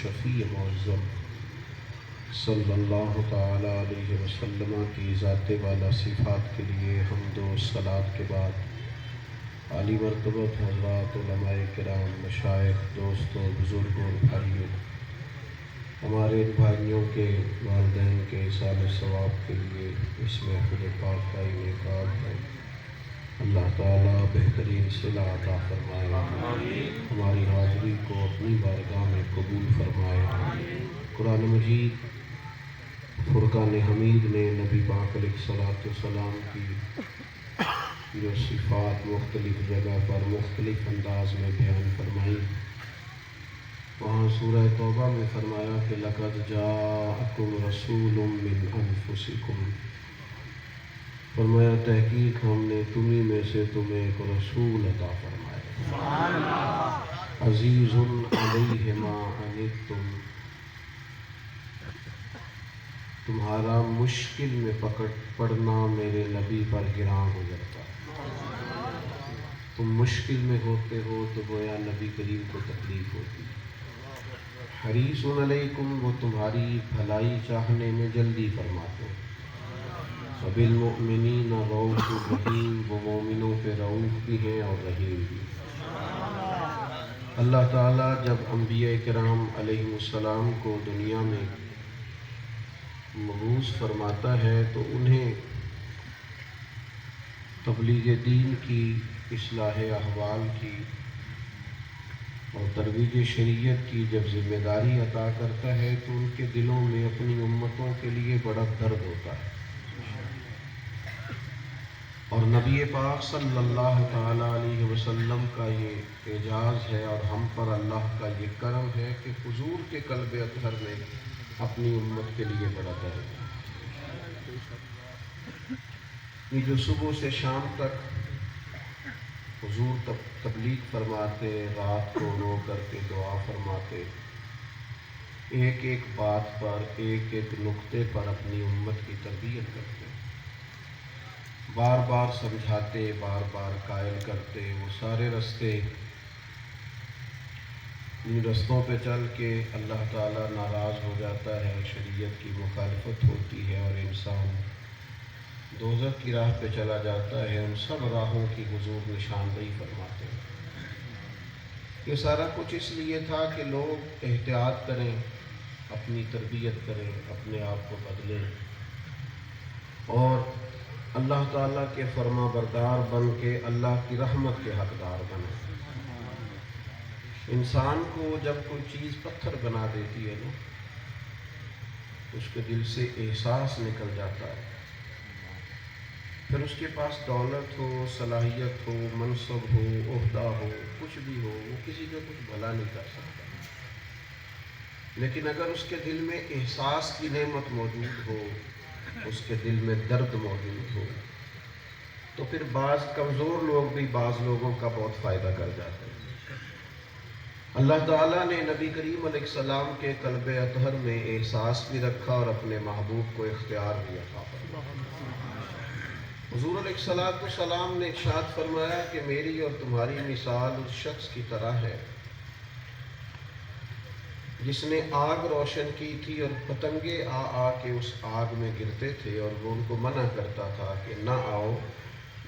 شفیع معظم صلی اللہ تعالی علیہ وسلم کی ذات والا صفات کے لیے حمد و صلات کے بعد عالی مرتبت حضرات علماء کرام، مشائخ، دوستوں، بزرگوں اور بھائیوں، ہمارے ان بھائیوں کے والدین کے ایصال ثواب کے لیے اس محفل پاک کا انعقاد ہے۔ اللہ تعالیٰ بہترین صلہ عطا فرمائے، ہماری حاضری کو اپنی بارگاہ میں قبول فرمائے۔ قرآن مجید فرقان حمید نے نبی پاک علیہ الصلوۃ والسلام کی جو صفات مختلف جگہ پر مختلف انداز میں بیان فرمائی، وہاں سورہ توبہ میں فرمایا کہ لَقَدْ جَاءَكُمْ رَسُولٌ مِّنْ أَنفُسِكُمْ، فرمایا تحقیق ہم نے تمہیں میں سے تمہیں ایک رسول عطا فرمایا، عزیز علیہ ما عنتم، تمہارا مشکل میں پڑنا میرے نبی پر گراں ہو جاتا ہے۔ تم مشکل میں ہوتے ہو تو گویا نبی کریم کو تکلیف ہوتی ہے۔ حریص علیکم، وہ تمہاری بھلائی چاہنے میں جلدی فرماتے ہیں۔ وبالمؤمنین رؤوف رحیم، وہ مومنوں پہ رؤوف بھی ہیں اور رحیم بھی۔ اللہ تعالیٰ جب انبیاء کرام علیہ السلام کو دنیا میں مبعوث فرماتا ہے تو انہیں تبلیغ دین کی، اصلاح احوال کی اور ترویج شریعت کی جب ذمہ داری عطا کرتا ہے تو ان کے دلوں میں اپنی امتوں کے لیے بڑا درد ہوتا ہے، اور نبی پاک صلی اللہ تعالی علیہ وسلم کا یہ اعجاز ہے اور ہم پر اللہ کا یہ کرم ہے کہ حضور کے قلب اطہر میں اپنی امت کے لیے بڑا درد ہے۔ یہ جو صبح سے شام تک حضور تبلیغ فرماتے، رات کو رو کر کے دعا فرماتے، ایک ایک بات پر، ایک ایک نقطے پر اپنی امت کی تربیت کرتے، بار بار سمجھاتے، بار بار قائل کرتے، وہ سارے رستے، ان رستوں پہ چل کے اللہ تعالیٰ ناراض ہو جاتا ہے، شریعت کی مخالفت ہوتی ہے اور انسان دوزخ کی راہ پہ چلا جاتا ہے۔ ان سب راہوں کی حضور نشاندہی فرماتے ہیں۔ یہ سارا کچھ اس لیے تھا کہ لوگ احتیاط کریں، اپنی تربیت کریں، اپنے آپ کو بدلیں اور اللہ تعالیٰ کے فرما بردار بن کے اللہ کی رحمت کے حقدار بنیں۔ انسان کو جب کوئی چیز پتھر بنا دیتی ہے نا، اس کے دل سے احساس نکل جاتا ہے، پھر اس کے پاس دولت ہو، صلاحیت ہو، منصب ہو، عہدہ ہو، کچھ بھی ہو، وہ کسی کا کچھ بھلا نہیں کر سکتا۔ لیکن اگر اس کے دل میں احساس کی نعمت موجود ہو، اس کے دل میں درد موجود ہو، تو پھر بعض کمزور لوگ بھی بعض لوگوں کا بہت فائدہ کر جاتے ہیں۔ اللہ تعالیٰ نے نبی کریم علیہ السلام کے قلب اطہر میں احساس بھی رکھا اور اپنے محبوب کو اختیار بھی عطا فرمایا۔ حضور علیہ السلام نے ارشاد فرمایا کہ میری اور تمہاری مثال اس شخص کی طرح ہے جس نے آگ روشن کی تھی اور پتنگے آ آ کے اس آگ میں گرتے تھے اور وہ ان کو منع کرتا تھا کہ نہ آؤ،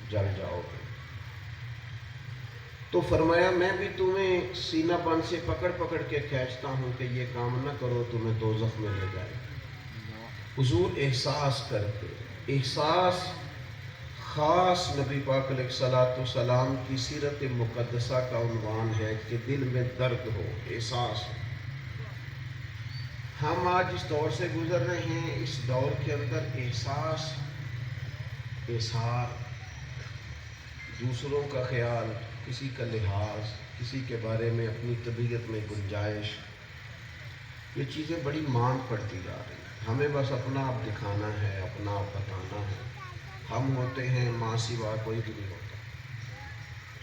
جل جاؤ گے۔ تو فرمایا میں بھی تمہیں سینہ بند سے پکڑ پکڑ کے کھینچتا ہوں کہ یہ کام نہ کرو، تمہیں دوزخ میں لے جائے۔ حضور احساس کرتے، احساس خاص نبی پاک علیہ السلام کی سیرت مقدسہ کا عنوان ہے کہ دل میں درد ہو، احساس ہو۔ ہم آج اس دور سے گزر رہے ہیں، اس دور کے اندر احساس، احسار، دوسروں کا خیال، کسی کا لحاظ، کسی کے بارے میں اپنی طبیعت میں گنجائش، یہ چیزیں بڑی مانگ پڑتی جا رہی ہیں۔ ہمیں بس اپنا آپ دکھانا ہے، اپنا آپ بتانا ہے، ہم ہوتے ہیں، ماں سوا کوئی بھی نہیں ہوتا۔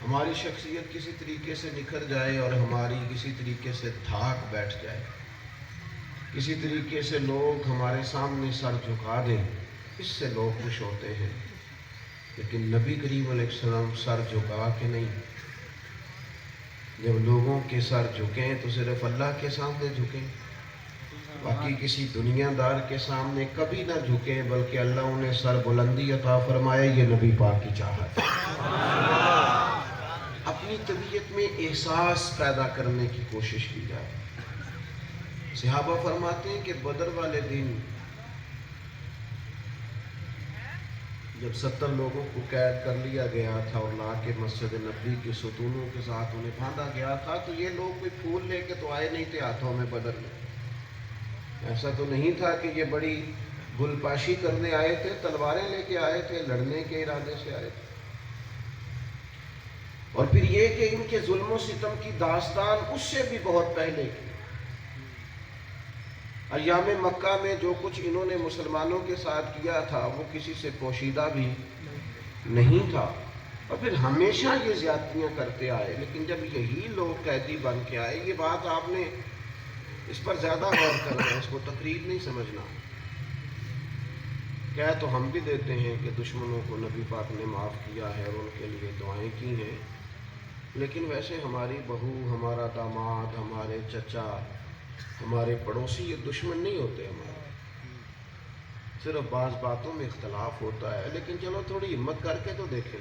ہماری شخصیت کسی طریقے سے نکھر جائے اور ہماری کسی طریقے سے دھاک بیٹھ جائے، کسی طریقے سے لوگ ہمارے سامنے سر جھکا دیں، اس سے لوگ خوش ہوتے ہیں۔ لیکن نبی کریم علیہ السلام سر جھکا کے نہیں، جب لوگوں کے سر جھکیں تو صرف اللہ کے سامنے جھکیں، باقی کسی دنیا دار کے سامنے کبھی نہ جھکیں، بلکہ اللہ انہیں سر بلندی عطا فرمائے، یہ نبی پاک کی چاہت ہے۔ اپنی طبیعت میں احساس پیدا کرنے کی کوشش کی جائے۔ صحابہ فرماتے ہیں کہ بدر والے دن جب 70 لوگوں کو قید کر لیا گیا تھا اور لا کے مسجد نبوی کے ستونوں کے ساتھ انہیں باندھا گیا تھا، تو یہ لوگ کوئی پھول لے کے تو آئے نہیں تھے ہاتھوں میں بدر میں۔ ایسا تو نہیں تھا کہ یہ بڑی گل پاشی کرنے آئے تھے، تلواریں لے کے آئے تھے، لڑنے کے ارادے سے آئے تھے۔ اور پھر یہ کہ ان کے ظلم و ستم کی داستان اس سے بھی بہت پہلے کی۔ ایام مکہ میں جو کچھ انہوں نے مسلمانوں کے ساتھ کیا تھا وہ کسی سے پوشیدہ بھی نہیں تھا، اور پھر ہمیشہ یہ زیادتیاں کرتے آئے، لیکن جب یہی لوگ قیدی بن کے آئے، یہ بات آپ نے اس پر زیادہ غور کرنا ہے، اس کو تقریر نہیں سمجھنا۔ کہہ تو ہم بھی دیتے ہیں کہ دشمنوں کو نبی پاک نے معاف کیا ہے اور ان کے لیے دعائیں کی ہیں، لیکن ویسے ہماری بہو، ہمارا داماد، ہمارے چچا، ہمارے پڑوسی یہ دشمن نہیں ہوتے ہمارے، صرف بعض باتوں میں اختلاف ہوتا ہے، لیکن چلو تھوڑی ہمت کر کے تو دیکھیں،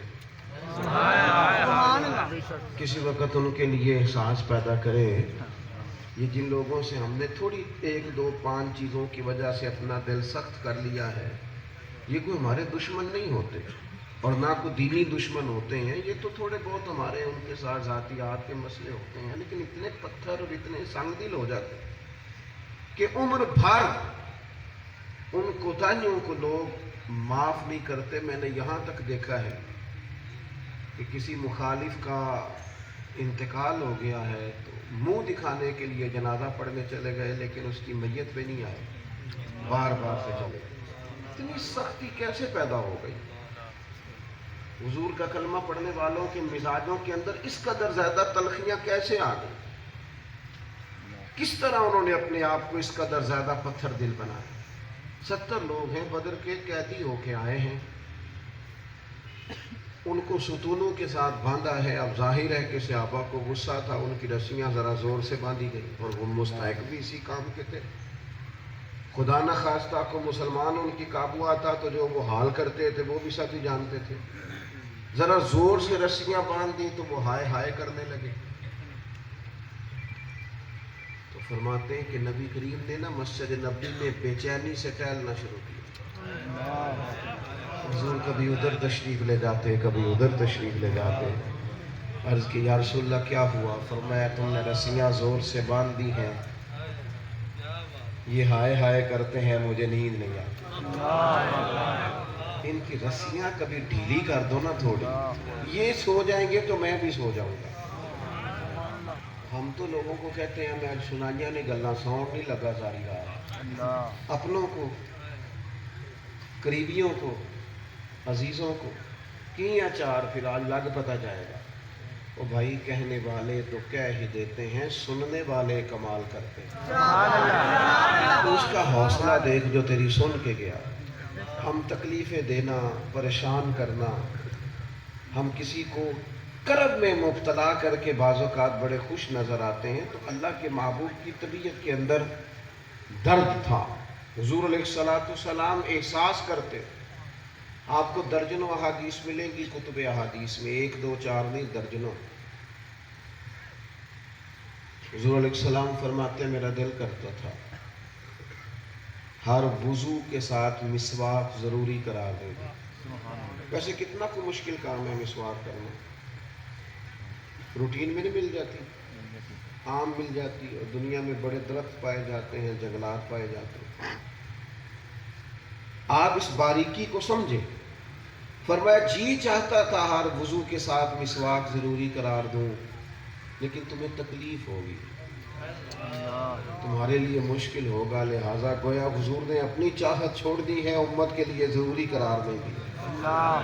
کسی وقت ان کے لیے احساس پیدا کریں۔ یہ جن لوگوں سے ہم نے تھوڑی 1 2 5 چیزوں کی وجہ سے اپنا دل سخت کر لیا ہے، یہ کوئی ہمارے دشمن نہیں ہوتے اور نہ کوئی دینی دشمن ہوتے ہیں، یہ تو تھوڑے بہت ہمارے ان کے ساتھ ذاتیات کے مسئلے ہوتے ہیں، لیکن اتنے پتھر اور اتنے سنگ دل ہو جاتے ہیں کہ عمر بھر ان کوتاہیوں کو لوگ معاف نہیں کرتے۔ میں نے یہاں تک دیکھا ہے کہ کسی مخالف کا انتقال ہو گیا ہے تو منہ دکھانے کے لیے جنازہ پڑھنے چلے گئے، لیکن اس کی میت پہ نہیں آئے، بار بار سے چلے گئے۔ اتنی سختی کیسے پیدا ہو گئی؟ حضور کا کلمہ پڑھنے والوں کے مزاجوں کے اندر اس قدر زیادہ تلخیاں کیسے آ گئی؟ کس طرح انہوں نے اپنے آپ کو اس قدر زیادہ پتھر دل بنایا؟ 70 لوگ ہیں، بدر کے قیدی ہو کے آئے ہیں، ان کو ستونوں کے ساتھ باندھا ہے۔ اب ظاہر ہے کہ صحابہ کو غصہ تھا، ان کی رسیاں ذرا زور سے باندھی گئی، اور وہ مستحق بھی اسی کام کے تھے۔ خدا نہ خواستہ کو مسلمان ان کی قابو آتا تو جو وہ حال کرتے تھے وہ بھی ساتھ ہی جانتے تھے۔ ذرا زور سے رسیاں باندھ دی تو وہ ہائے ہائے کرنے لگے۔ تو فرماتے ہیں کہ نبی کریم نے نا مسجد نبوی میں بے چینی سے ٹہلنا شروع کیا۔ حضور کبھی ادھر تشریف لے جاتے، کبھی ادھر تشریف لے جاتے۔ عرض کی یا رسول اللہ کیا ہوا؟ فرمایا تم نے رسیاں زور سے باندھ دی ہیں، یہ ہائے ہائے کرتے ہیں، مجھے نیند نہیں آتی۔ ان کی رسیاں کبھی ڈھیلی کر دو نا تھوڑی، یہ سو جائیں گے تو میں بھی سو جاؤں گا۔ ہم تو لوگوں کو کہتے ہیں میں سنائیاں نہیں گلاں، سون نہیں لگا ساری رات۔ اپنوں کو، قریبیوں کو، عزیزوں کو کیا چار پھر آج لگ پتہ جائے گا۔ وہ بھائی کہنے والے تو کہہ ہی دیتے ہیں، سننے والے کمال کرتے ہیں۔ اس کا حوصلہ دیکھ جو تیری سن کے گیا۔ ہم تکلیفیں دینا، پریشان کرنا، ہم کسی کو کرب میں مبتلا کر کے بعض اوقات بڑے خوش نظر آتے ہیں، تو اللہ کے محبوب کی طبیعت کے اندر درد تھا۔ حضور علیہ السلام احساس کرتے۔ آپ کو درجنوں احادیث ملیں گی کتب احادیث میں، 1 2 4 نہیں، درجنوں۔ حضور علیہ السلام فرماتے میرا دل کرتا تھا ہر وضو کے ساتھ مسواک ضروری قرار دے دی۔ ویسے کتنا کو مشکل کام ہے مسواک کرنا، روٹین میں نہیں مل جاتی، عام مل جاتی، اور دنیا میں بڑے درخت پائے جاتے ہیں، جنگلات پائے جاتے ہیں۔ آپ اس باریکی کو سمجھیں۔ فرمایا جی چاہتا تھا ہر وضو کے ساتھ مسواک ضروری قرار دوں، لیکن تمہیں تکلیف ہوگی، تمہارے لیے مشکل ہوگا، لہٰذا گویا حضور نے اپنی چاہت چھوڑ دی ہے، امت کے لیے ضروری قرار نہیں دیا،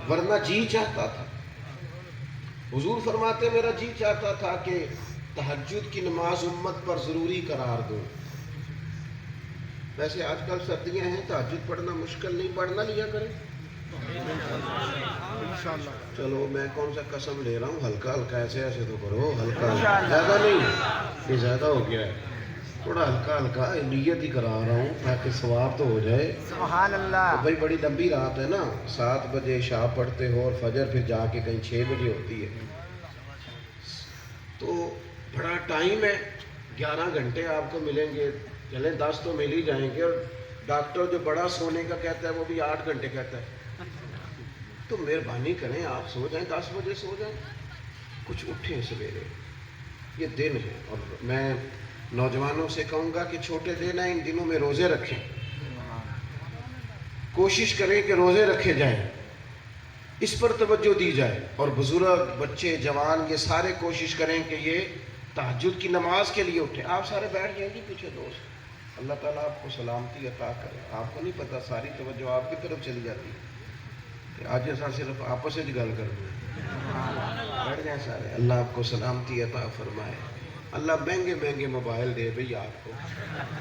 ورنہ جی چاہتا تھا۔ حضور فرماتے میرا جی چاہتا تھا کہ تہجد کی نماز امت پر ضروری قرار دوں۔ ویسے آج کل سردیاں ہیں، تہجد پڑھنا مشکل نہیں، پڑھنا لیا کریں، چلو میں کون سا قسم لے رہا ہوں، ہلکا ہلکا ایسے ایسے تو کرو، ہلکا زیادہ نہیں، یہ زیادہ ہو گیا ہے، تھوڑا ہلکا ہلکا نیت ہی کرا رہا ہوں تاکہ ثواب تو ہو جائے۔ سبحان اللہ۔ بھائی بڑی لمبی رات ہے نا، 7 بجے عشاء پڑھتے ہو اور فجر پھر جا کے کہیں 6 بجے ہوتی ہے، تو بڑا ٹائم ہے، 11 گھنٹے آپ کو ملیں گے، چلیں 10 تو مل ہی جائیں گے، اور ڈاکٹر جو بڑا سونے کا کہتا ہے وہ بھی 8 گھنٹے کہتا ہے، تو مہربانی کریں آپ سو جائیں، 10 بجے سو جائیں، کچھ اٹھیں سویرے، یہ دن ہے۔ اور میں نوجوانوں سے کہوں گا کہ چھوٹے دن ہیں، ان دنوں میں روزے رکھیں، کوشش کریں کہ روزے رکھے جائیں، اس پر توجہ دی جائے، اور بزرگ بچے جوان یہ سارے کوشش کریں کہ یہ تہجد کی نماز کے لیے اٹھیں۔ آپ سارے بیٹھ جائیں گے پیچھے دوست، اللہ تعالیٰ آپ کو سلامتی عطا کرے، آپ کو نہیں پتہ ساری توجہ آپ کی طرف چلی جاتی ہے کہ آج ایسا صرف آپس میں گل کر دیں، بیٹھ جائیں سارے، اللہ آپ کو سلامتی عطا فرمائے۔ اللہ مہنگے مہنگے موبائل دے بھئی آپ کو،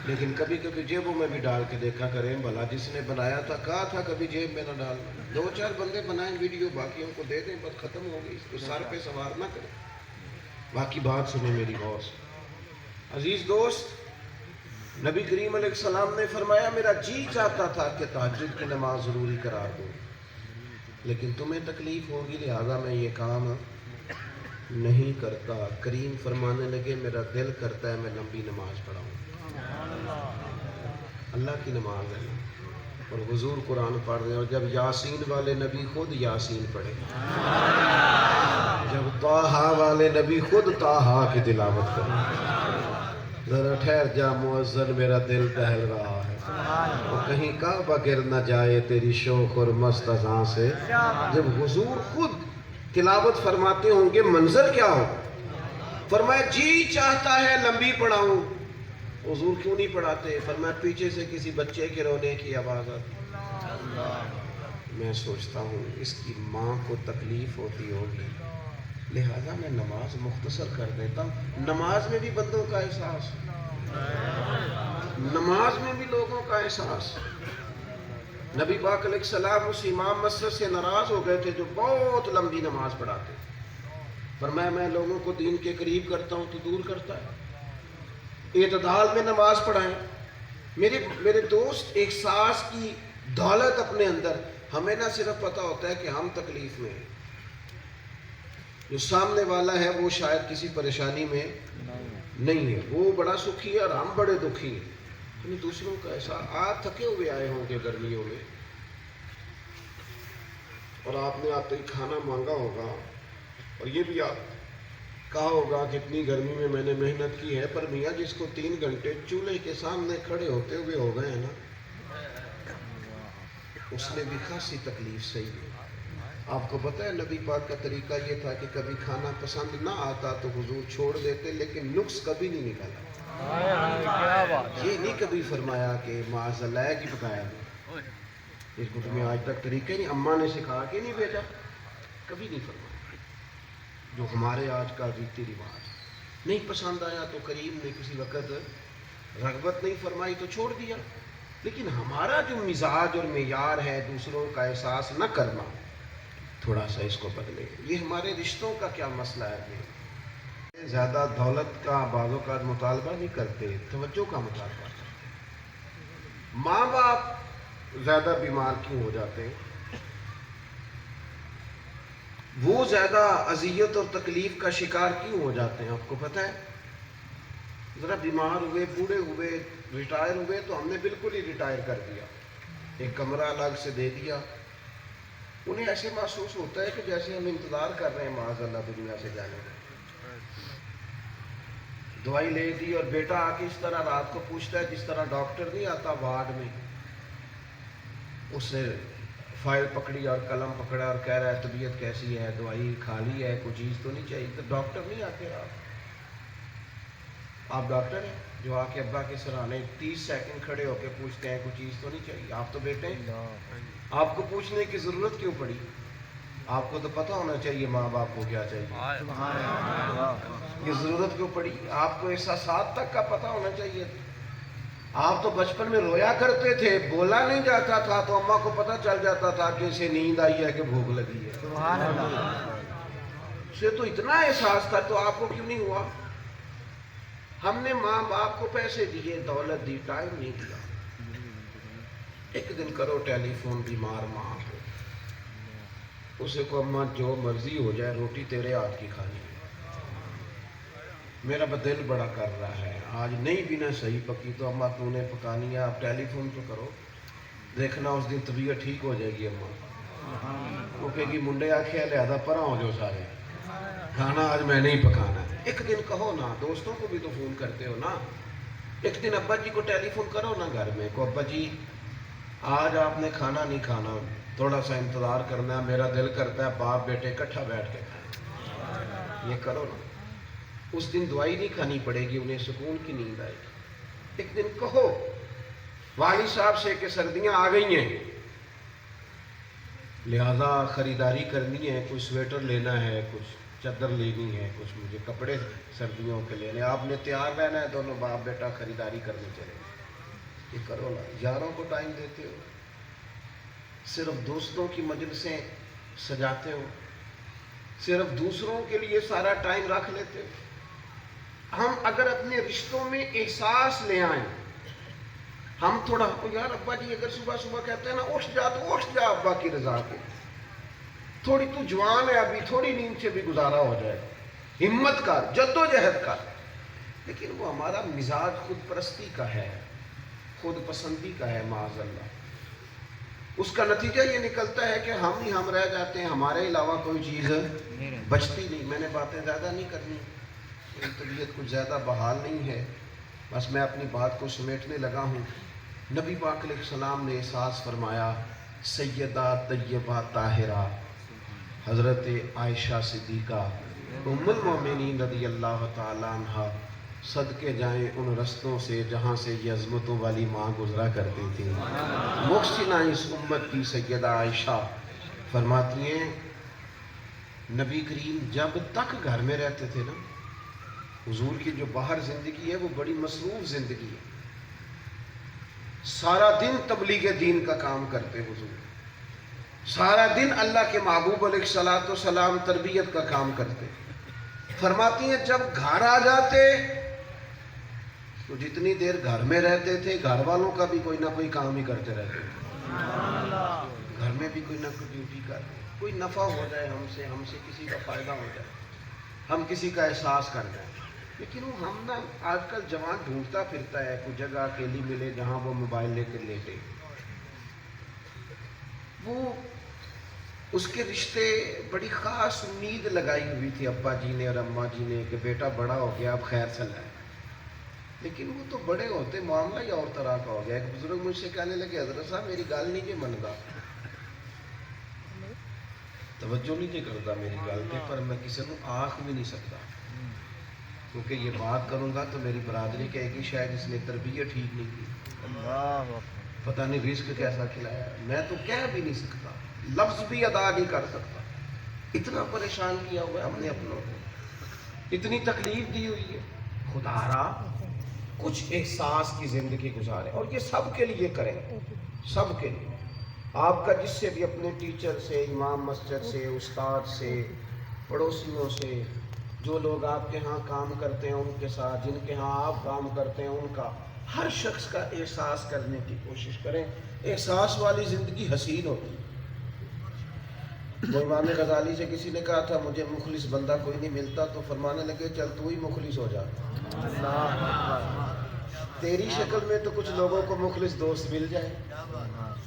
لیکن کبھی کبھی جیبوں میں بھی ڈال کے دیکھا کریں، بھلا جس نے بنایا تھا کہا تھا کبھی جیب میں نہ ڈالنا، 2-4 بندے بنائیں ویڈیو، باقیوں کو دے دیں، بس ختم ہو گئی، اس کو سر پہ سوار نہ کریں۔ باقی بات سنیں میری غور سے، عزیز دوست، نبی کریم علیہ السلام نے فرمایا میرا جی چاہتا تھا کہ تہجد کی نماز ضروری قرار دوں، لیکن تمہیں تکلیف ہوگی لہذا میں یہ کام نہیں کرتا۔ کریم فرمانے لگے میرا دل کرتا ہے میں لمبی نماز پڑھاؤں، اللہ کی نماز ہے، اور حضور قرآن پڑھ رہے ہیں، اور جب یاسین والے نبی خود یاسین پڑھے، جب طٰہٰ والے نبی خود طٰہٰ کی تلاوت کرے، ذرا ٹھہر جا مؤذن میرا دل دہل رہا ہے، وہ کہیں کعبہ گر نہ جائے تیری شوق اور مست اذاں سے۔ جب حضور خود تلاوت فرماتے ہوں گے منظر کیا ہو؟ فرمایا جی چاہتا ہے لمبی پڑھاؤں، حضور کیوں نہیں پڑھاتے؟ فرمایا پیچھے سے کسی بچے کے رونے کی آواز آتی، میں سوچتا ہوں اس کی ماں کو تکلیف ہوتی ہوگی لہذا میں نماز مختصر کر دیتا ہوں۔ نماز میں بھی بندوں کا احساس، نماز میں بھی لوگوں کا احساس۔ نبی پاک علیہ السلام اس امام مسجد سے ناراض ہو گئے تھے جو بہت لمبی نماز پڑھاتے، فرمایا میں لوگوں کو دین کے قریب کرتا ہوں تو دور کرتا ہے، اعتدال میں نماز پڑھائیں۔ میرے دوست، ایک سانس کی دولت اپنے اندر، ہمیں نہ صرف پتہ ہوتا ہے کہ ہم تکلیف میں ہیں، جو سامنے والا ہے وہ شاید کسی پریشانی میں نہیں ہے، وہ بڑا سکھی ہے اور ہم بڑے دکھی ہیں، ہمیں دوسروں کا ایسا، آپ تھکے ہوئے آئے ہوں گے گرمیوں میں، اور آپ نے آتے ہی کھانا مانگا ہوگا، اور یہ بھی آپ کہا ہوگا کہ اتنی گرمی میں میں نے محنت کی ہے، پر میاں جس کو 3 گھنٹے چولہے کے سامنے کھڑے ہوتے ہوئے ہو گئے ہیں نا، اس نے بھی خاصی تکلیف سہی ہے۔ آپ کو پتہ ہے نبی پاک کا طریقہ یہ تھا کہ کبھی کھانا پسند نہ آتا تو حضور چھوڑ دیتے، لیکن نقص کبھی نہیں نکالا، یہ نہیں کبھی فرمایا کہ معاذ اللہ کی پکایا، اس کو تمہیں آج تک طریقہ نہیں، اماں نے سکھا کے نہیں بھیجا، کبھی نہیں فرمایا، جو ہمارے آج کا ریتی رواج، نہیں پسند آیا تو کریم نے کسی وقت رغبت نہیں فرمائی تو چھوڑ دیا، لیکن ہمارا جو مزاج اور معیار ہے دوسروں کا احساس نہ کرنا، تھوڑا سا اس کو بدلے۔ یہ ہمارے رشتوں کا کیا مسئلہ ہے؟ زیادہ دولت کا بعض اوقات مطالبہ نہیں کرتے، توجہ کا مطالبہ کرتے۔ ماں باپ زیادہ بیمار کیوں ہو جاتے ہیں؟ وہ زیادہ اذیت اور تکلیف کا شکار کیوں ہو جاتے ہیں؟ آپ کو پتہ ہے؟ ذرا بیمار ہوئے، بوڑھے ہوئے، ریٹائر ہوئے تو ہم نے بالکل ہی ریٹائر کر دیا، ایک کمرہ الگ سے دے دیا، انہیں ایسے محسوس ہوتا ہے کہ جیسے ہم انتظار کر رہے ہیں معاذ اللہ دنیا سے جانے کا۔ دوائی لے دی اور بیٹا آ کے اس طرح رات کو پوچھتا ہے جس طرح ڈاکٹر نہیں آتا وارڈ میں، اس نے فائل پکڑی اور قلم پکڑا اور کہہ رہا ہے طبیعت کیسی ہے، دوائی کھا لی ہے، کوئی چیز تو نہیں چاہیے، تو ڈاکٹر نہیں آتے آپ ڈاکٹر ہیں جو آ کے ابا کے سرانے 30 سیکنڈ کھڑے ہو کے پوچھتے ہیں کوئی چیز تو نہیں چاہیے؟ آپ تو بیٹے ہیں، آپ کو پوچھنے کی ضرورت کیوں پڑی؟ آپ کو تو پتہ ہونا چاہیے ماں باپ کو کیا چاہیے، یہ ضرورت کیوں پڑی؟ آپ کو احساسات تک کا پتہ ہونا چاہیے، آپ تو بچپن میں رویا کرتے تھے، بولا نہیں جاتا تھا تو اماں کو پتہ چل جاتا تھا کہ اسے نیند آئی ہے کہ بھوک لگی ہے. سبحان اللہ. اسے تو اتنا احساس تھا، تو آپ کو کیوں نہیں ہوا؟ ہم نے ماں باپ کو پیسے دیے، دولت دی، ٹائم نہیں دیا. ایک دن کرو ٹیلی فون، بیمار ماں کو، اسے کو اماں جو مرضی ہو جائے روٹی تیرے ہاتھ کی کھانی ہے. میرا دل بڑا کر رہا ہے، آج نہیں بھی نہ صحیح پکی تو اماں تو نے پکانی ہے، آپ ٹیلی فون تو کرو، دیکھنا اس دن طبیعت ٹھیک ہو جائے گی. اماں وہ کہے گی منڈے آکھے لہذا پرا ہو جو سارے، کھانا آج میں نہیں پکانا. ایک دن کہو نا، دوستوں کو بھی تو فون کرتے ہو نا. ایک دن ابا جی کو ٹیلی فون کرو نا گھر میں، کو ابا جی آج آپ نے کھانا نہیں کھانا، تھوڑا سا انتظار کرنا ہے، میرا دل کرتا ہے باپ بیٹے اکٹھا بیٹھ کے کھائیں. یہ کرو نا، اس دن دوائی نہیں کھانی پڑے گی، انہیں سکون کی نیند آئے گی. ایک دن کہو والد صاحب سے کہ سردیاں آ گئی ہیں، لہذا خریداری کرنی ہے، کوئی سویٹر لینا ہے، کچھ چادر لینی ہے، کچھ مجھے کپڑے سردیوں کے لینے، آپ نے تیار رہنا ہے، دونوں باپ بیٹا خریداری کرنے چلے. یہ کرو نا. یاروں کو ٹائم دیتے ہو، صرف دوستوں کی مجلسیں سجاتے ہو، صرف دوسروں کے لیے سارا ٹائم رکھ لیتے ہو. ہم اگر اپنے رشتوں میں احساس لے آئیں، ہم تھوڑا یار ابا جی اگر صبح صبح کہتے ہیں نا اٹھ جا تو اٹھ جا ابا کی رضا کے، تھوڑی تو جوان ہے ابھی، تھوڑی نیند سے بھی گزارا ہو جائے، ہمت کر، جد و جہد کر. لیکن وہ ہمارا مزاج خود پرستی کا ہے، خود پسندی کا ہے، معاذ اللہ. اس کا نتیجہ یہ نکلتا ہے کہ ہم ہی ہم رہ جاتے ہیں، ہمارے علاوہ کوئی چیز بچتی نہیں. میں نے باتیں زیادہ نہیں کرنی، میری طبیعت کچھ زیادہ بحال نہیں ہے، بس میں اپنی بات کو سمیٹنے لگا ہوں. نبی پاک علیہ السلام نے احساس فرمایا، سیدہ طیبہ طاہرہ حضرت عائشہ صدیقہ ام المومنین رضی اللہ تعالیٰ عنہ صدقے جائیں ان رستوں سے جہاں سے یہ عظمتوں والی ماں گزرا کرتی تھی. محسنہ اس امت کی سیدہ عائشہ فرماتی ہیں نبی کریم جب تک گھر میں رہتے تھے نا، حضور کی جو باہر زندگی ہے وہ بڑی مصروف زندگی ہے، سارا دن تبلیغ دین کا کام کرتے حضور، سارا دن اللہ کے محبوب علیہ الصلوۃ والسلام تربیت کا کام کرتے. فرماتی ہیں جب گھر آ جاتے تو جتنی دیر گھر میں رہتے تھے گھر والوں کا بھی کوئی نہ کوئی کام ہی کرتے رہتے تھے. گھر میں بھی کوئی نہ کوئی ڈیوٹی کر رہے، کوئی نفع ہو جائے ہم سے کسی کا فائدہ ہو جائے، ہم کسی کا احساس کر جائیں. لیکن وہ ہم نا آج کل جوان ڈھونڈتا پھرتا ہے کوئی جگہ اکیلی ملے جہاں وہ موبائل لے کے لیٹے. وہ اس کے رشتے بڑی خاص امید لگائی ہوئی تھی ابا جی نے اور اماں جی نے کہ بیٹا بڑا ہو گیا اب خیر چل ہے. لیکن وہ تو بڑے ہوتے معاملہ ہی اور طرح کا ہو گیا. ایک بزرگ مجھ سے کہنے لگے حضرت صاحب میری گل نہیں کہ منگا، توجہ نہیں کہ کرتا میری گل پہ، پر میں کسی کو آنکھ بھی نہیں سکتا، کیونکہ یہ بات کروں گا تو میری برادری کہے گی شاید اس نے تربیت ٹھیک نہیں کی، پتہ نہیں رزق کیسا کھلایا. میں تو کہہ بھی نہیں سکتا، لفظ بھی ادا نہیں کر سکتا. اتنا پریشان کیا ہوا ہے ہم نے اپنوں کو، اتنی تکلیف دی ہوئی ہے. خدا را کچھ احساس کی زندگی گزارے، اور یہ سب کے لیے کریں، سب کے لیے. آپ کا جس سے بھی، اپنے ٹیچر سے، امام مسجد سے، استاد سے، پڑوسیوں سے، جو لوگ آپ کے ہاں کام کرتے ہیں ان کے ساتھ، جن کے ہاں آپ کام کرتے ہیں ان کا، ہر شخص کا احساس کرنے کی کوشش کریں. احساس والی زندگی حسین ہوتی ہے. وہ امام غزالی سے کسی نے کہا تھا مجھے مخلص بندہ کوئی نہیں ملتا، تو فرمانے لگے چل تو ہی مخلص ہو جا. تیری شکل میں تو کچھ لوگوں کو مخلص دوست مل جائے.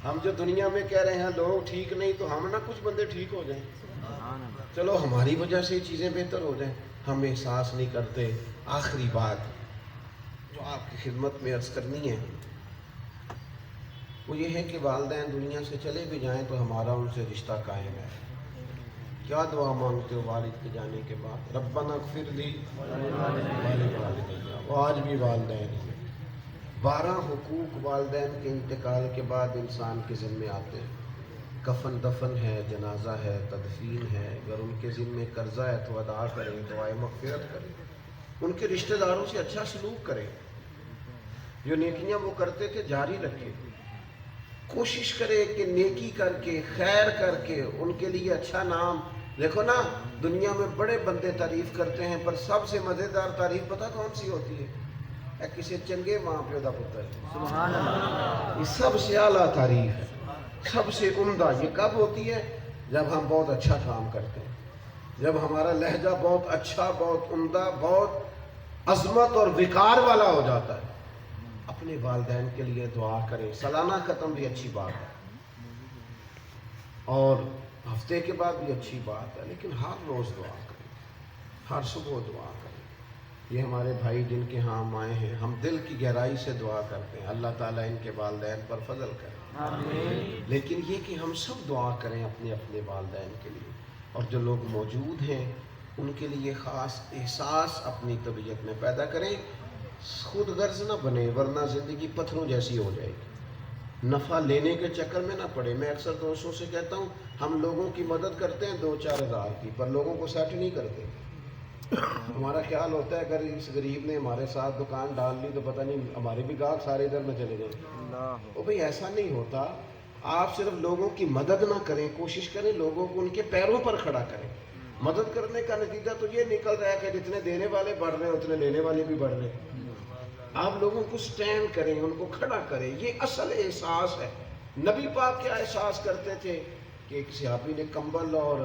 ہم جو دنیا میں کہہ رہے ہیں لوگ ٹھیک نہیں، تو ہم نہ کچھ بندے ٹھیک ہو جائیں، چلو ہماری وجہ سے چیزیں بہتر ہو جائیں. ہم احساس نہیں کرتے. آخری بات جو آپ کی خدمت میں عرض کرنی ہے وہ یہ ہے کہ والدین دنیا سے چلے بھی جائیں تو ہمارا ان سے رشتہ قائم ہے. کیا دعا مانگتے ہو والد کے جانے کے بعد؟ ربنا اغفر لی ولوالدیّ. وہ آج بھی والدین ہیں. 12 حقوق والدین کے انتقال کے بعد انسان کے ذمے آتے ہیں. کفن دفن ہے، جنازہ ہے، تدفین ہے. اگر ان کے ذمے قرضہ ہے تو ادا کریں، دعائے مغفرت کریں، ان کے رشتہ داروں سے اچھا سلوک کریں. جو نیکیاں وہ کرتے تھے جاری رکھے، کوشش کرے کہ نیکی کر کے خیر کر کے ان کے لیے اچھا نام. دیکھو نا، دنیا میں بڑے بندے تعریف کرتے ہیں، پر سب سے مزیدار تعریف پتہ کون سی ہوتی ہے؟ کسی چنگے ماں پیو دا پتر. سبحان اللہ. یہ سب سے اعلیٰ تعریف ہے، سب سے عمدہ. یہ کب ہوتی ہے؟ جب ہم بہت اچھا کام کرتے ہیں، جب ہمارا لہجہ بہت اچھا، بہت عمدہ، بہت عظمت اور وقار والا ہو جاتا ہے. اپنے والدین کے لیے دعا کریں. سالانہ ختم بھی اچھی بات ہے اور ہفتے کے بعد بھی اچھی بات ہے، لیکن ہر روز دعا کریں، ہر صبح دعا کریں. یہ ہمارے بھائی جن کے ہاں ہم آئے ہیں، ہم دل کی گہرائی سے دعا کرتے ہیں اللہ تعالیٰ ان کے والدین پر فضل کرے. آمین. لیکن یہ کہ ہم سب دعا کریں اپنے اپنے والدین کے لیے، اور جو لوگ موجود ہیں ان کے لیے خاص احساس اپنی طبیعت میں پیدا کریں. خود غرض نہ بنے، ورنہ زندگی پتھروں جیسی ہو جائے گی. نفع لینے کے چکر میں نہ پڑے. میں اکثر دوستوں سے کہتا ہوں، ہم لوگوں کی مدد کرتے ہیں 2-4 ہزار کی، پر لوگوں کو سیٹ نہیں کرتے. ہمارا خیال ہوتا ہے اگر اس غریب نے ہمارے ساتھ دکان ڈال لی تو پتہ نہیں ہمارے بھی گاہک سارے ادھر میں چلے جائیں. وہ بھئی ایسا نہیں ہوتا. آپ صرف لوگوں کی مدد نہ کریں، کوشش کریں لوگوں کو ان کے پیروں پر کھڑا کریں. مدد کرنے کا نتیجہ تو یہ نکل رہا ہے کہ جتنے دینے والے بڑھ رہے ہیں اتنے لینے والے بھی بڑھ رہے ہیں. آپ لوگوں کو سٹینڈ کریں، ان کو کھڑا کریں. یہ اصل احساس ہے. نبی پاک کیا احساس کرتے تھے کہ ایک صحابی نے کمبل اور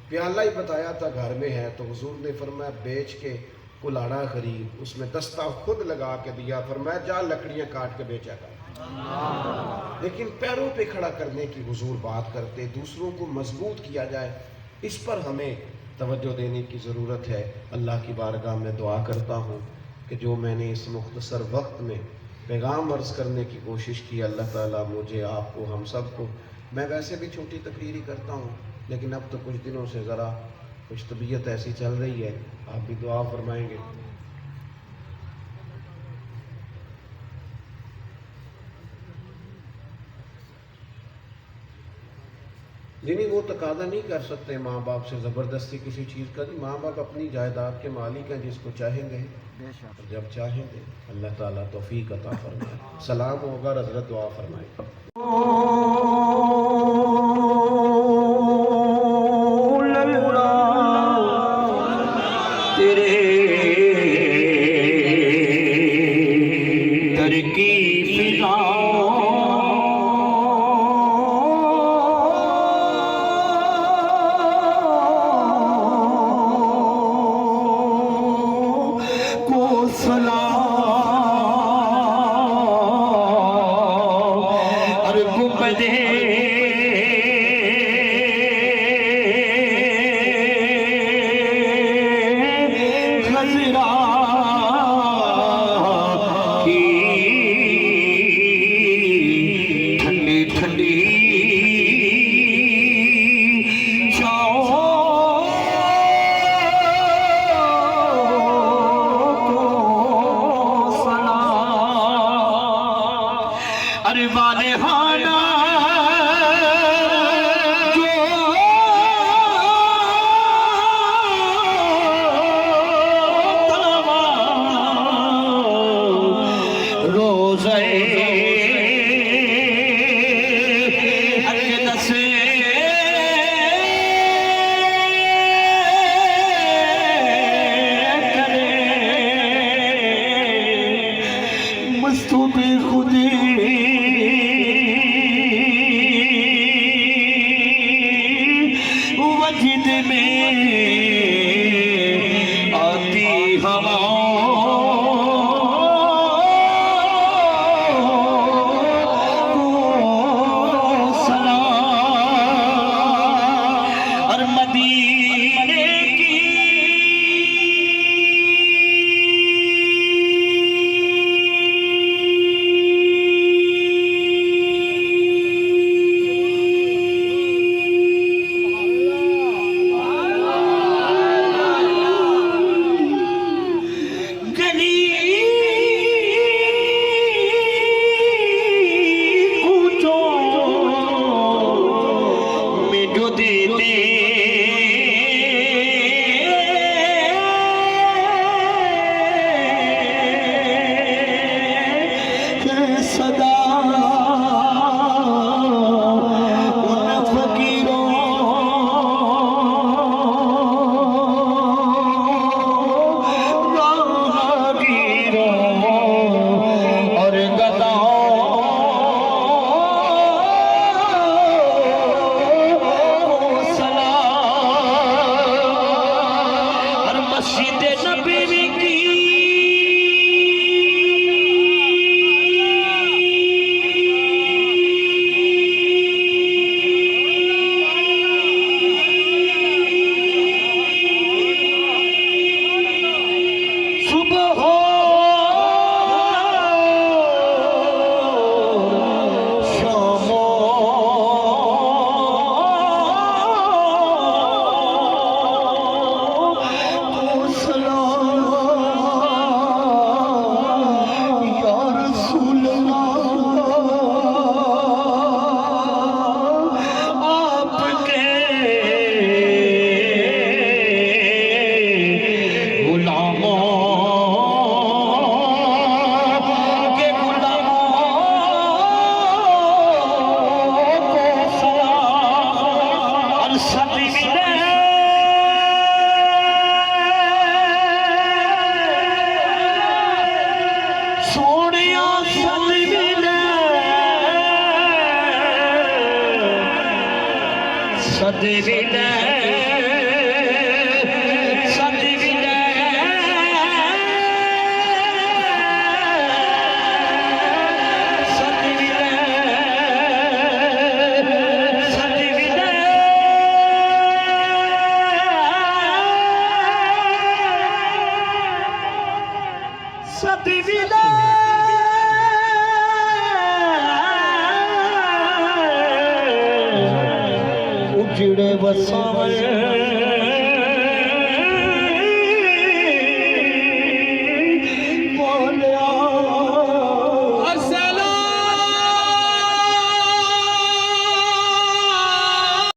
پیالہ ہی بتایا تھا گھر میں ہے، تو حضور نے فرمایا بیچ کے کلاڑا خرید، اس میں دستہ خود لگا کے دیا، فرمایا جا لکڑیاں کاٹ کے بیچا کر. لیکن پیروں پہ کھڑا کرنے کی حضور بات کرتے، دوسروں کو مضبوط کیا جائے، اس پر ہمیں توجہ دینے کی ضرورت ہے. اللہ کی بارگاہ میں دعا کرتا ہوں کہ جو میں نے اس مختصر وقت میں پیغام عرض کرنے کی کوشش کی، اللہ تعالیٰ مجھے، آپ کو، ہم سب کو. میں ویسے بھی چھوٹی تقریر ہی کرتا ہوں، لیکن اب تو کچھ دنوں سے ذرا کچھ طبیعت ایسی چل رہی ہے. آپ بھی دعا فرمائیں گے. نہیں وہ تقاضا نہیں کر سکتے ماں باپ سے زبردستی کسی چیز کا. نہیں، ماں باپ اپنی جائیداد کے مالک ہیں، جس کو چاہیں گے جب چاہیں گے. اللہ تعالیٰ توفیق عطا فرمائے. سلام ہوگا، حضرت دعا فرمائے. صدا ان فقیروں اجڑے بساوے